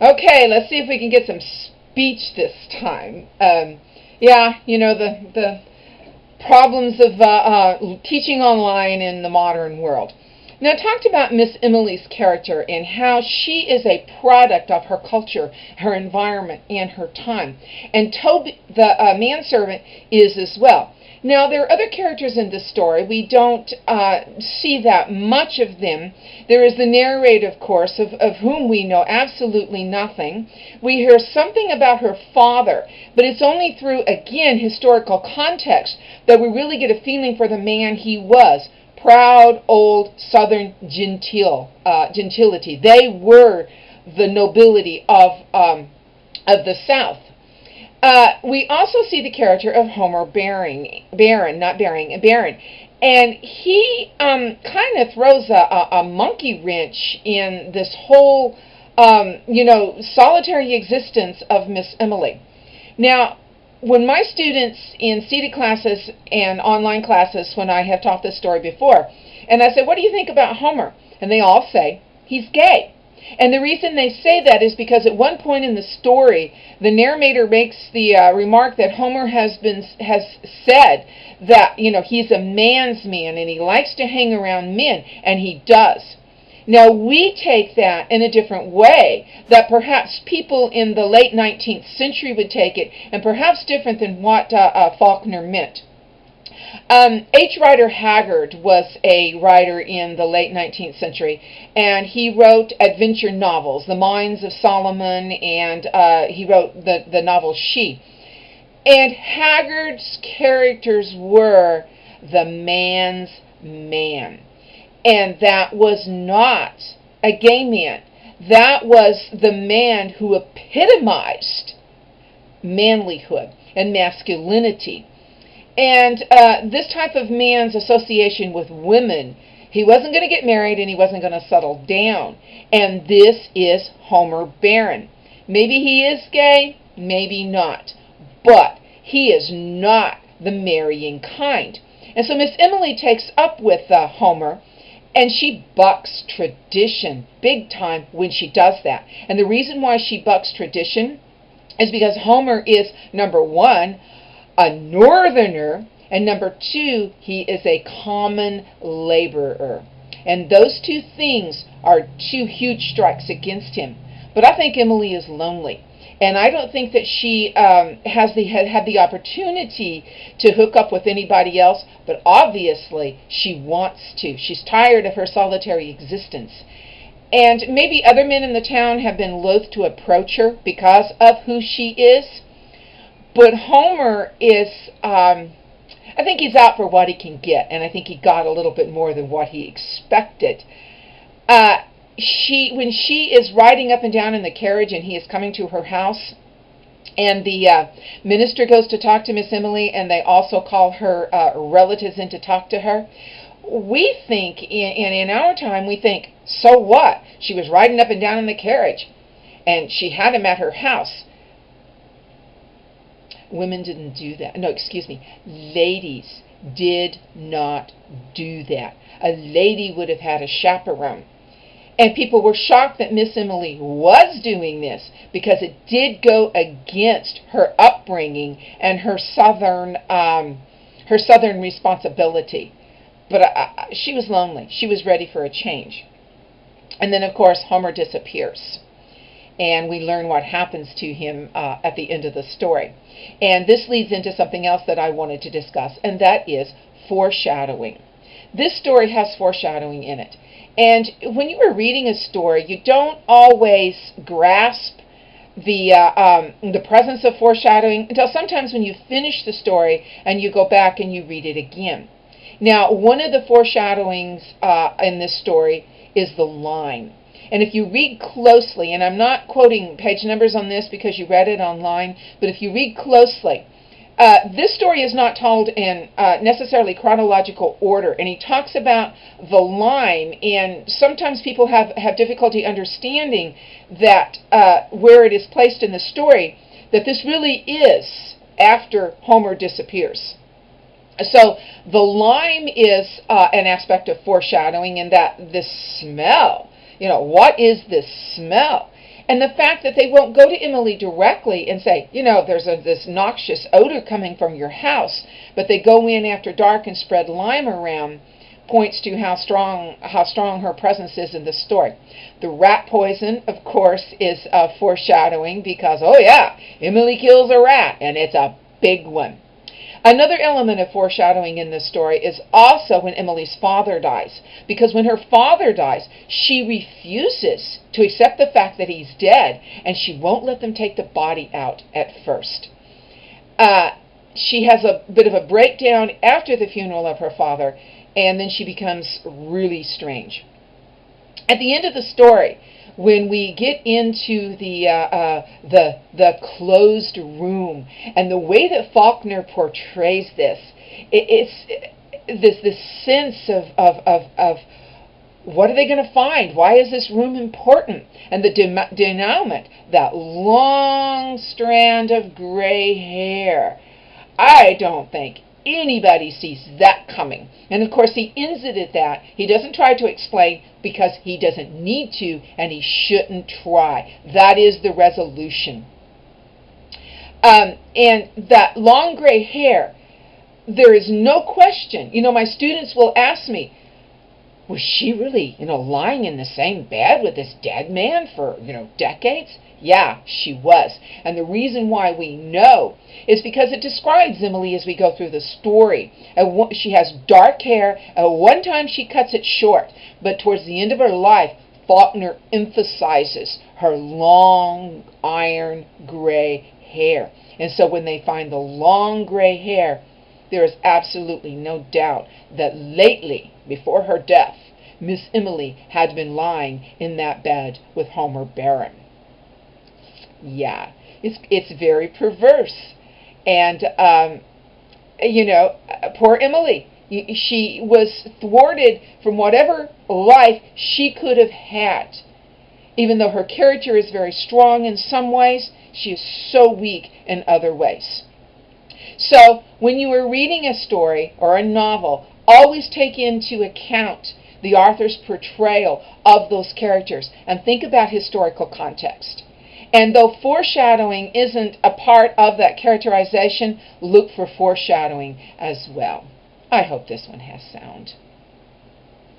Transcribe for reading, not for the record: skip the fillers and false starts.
Okay, let's see if we can get some speech this time. Yeah, the problems of teaching online in the modern world. Now, I talked about Miss Emily's character and how she is a product of her culture, her environment, and her time. And Toby, the manservant, is as well. Now, there are other characters in this story. We don't see that much of them. There is the narrator, of course, of whom we know absolutely nothing. We hear something about her father, but it's only through, again, historical context that we really get a feeling for the man he was. Proud, old, southern gentility. They were the nobility of the South. We also see the character of Homer Baring, and he kind of throws a monkey wrench in this whole, solitary existence of Miss Emily. Now, when my students in seated classes and online classes, when I have taught this story before, and I say, what do you think about Homer? And they all say, he's gay. And the reason they say that is because at one point in the story, the narrator makes the remark that Homer has said that, he's a man's man and he likes to hang around men, and he does. Now, we take that in a different way, that perhaps people in the late 19th century would take it, and perhaps different than what Faulkner meant. H. Rider Haggard was a writer in the late 19th century, and he wrote adventure novels, The Mines of Solomon, and he wrote the novel She. And Haggard's characters were the man's man. And that was not a gay man. That was the man who epitomized manlyhood and masculinity. And this type of man's association with women, he wasn't going to get married and he wasn't going to settle down. And this is Homer Baring. Maybe he is gay, maybe not. But he is not the marrying kind. And so Miss Emily takes up with Homer, and she bucks tradition big time when she does that. And the reason why she bucks tradition is because Homer is, number one, a northerner, and number two, he is a common laborer. And those two things are two huge strikes against him. But I think Emily is lonely. And I don't think that she had the opportunity to hook up with anybody else, but obviously she wants to. She's tired of her solitary existence. And maybe other men in the town have been loath to approach her because of who she is. But Homer is, I think he's out for what he can get, and I think he got a little bit more than what he expected. When she is riding up and down in the carriage and he is coming to her house, and the minister goes to talk to Miss Emily, and they also call her relatives in to talk to her, we think, in our time, we think, so what? She was riding up and down in the carriage, and she had him at her house. Women didn't do that. No, excuse me. Ladies did not do that. A lady would have had a chaperone. And people were shocked that Miss Emily was doing this because it did go against her upbringing and her southern responsibility. But she was lonely. She was ready for a change. And then, of course, Homer disappears. And we learn what happens to him at the end of the story. And this leads into something else that I wanted to discuss, and that is foreshadowing. This story has foreshadowing in it. And when you are reading a story, you don't always grasp the presence of foreshadowing until sometimes when you finish the story and you go back and you read it again. Now, one of the foreshadowings in this story is the line. And if you read closely, and I'm not quoting page numbers on this because you read it online, but if you read closely, this story is not told in necessarily chronological order, and he talks about the line, and sometimes people have difficulty understanding that where it is placed in the story, that this really is after Homer disappears. So the line is an aspect of foreshadowing, in that this smell, what is this smell? And the fact that they won't go to Emily directly and say, there's this noxious odor coming from your house, but they go in after dark and spread lime around, points to how strong her presence is in the story. The rat poison, of course, is foreshadowing because, oh yeah, Emily kills a rat, and it's a big one. Another element of foreshadowing in this story is also when Emily's father dies. Because when her father dies, she refuses to accept the fact that he's dead, and she won't let them take the body out at first. She has a bit of a breakdown after the funeral of her father, and then she becomes really strange. At the end of the story, when we get into the closed room and the way that Faulkner portrays this, it's this sense of what are they going to find? Why is this room important? And the denouement, that long strand of gray hair. I don't think anybody sees that coming. And of course he ends it at that. He doesn't try to explain because he doesn't need to, and he shouldn't try. That is the resolution. And that long gray hair, there is no question. My students will ask me, was she really, lying in the same bed with this dead man for, decades? Yeah, she was. And the reason why we know is because it describes Emily as we go through the story. She has dark hair. At one time she cuts it short, but towards the end of her life, Faulkner emphasizes her long iron gray hair. And so when they find the long gray hair, there is absolutely no doubt that lately, before her death, Miss Emily had been lying in that bed with Homer Barron. Yeah, it's very perverse. And, poor Emily, she was thwarted from whatever life she could have had. Even though her character is very strong in some ways, she is so weak in other ways. So, when you are reading a story or a novel, always take into account the author's portrayal of those characters and think about historical context. And though foreshadowing isn't a part of that characterization, look for foreshadowing as well. I hope this one has sound.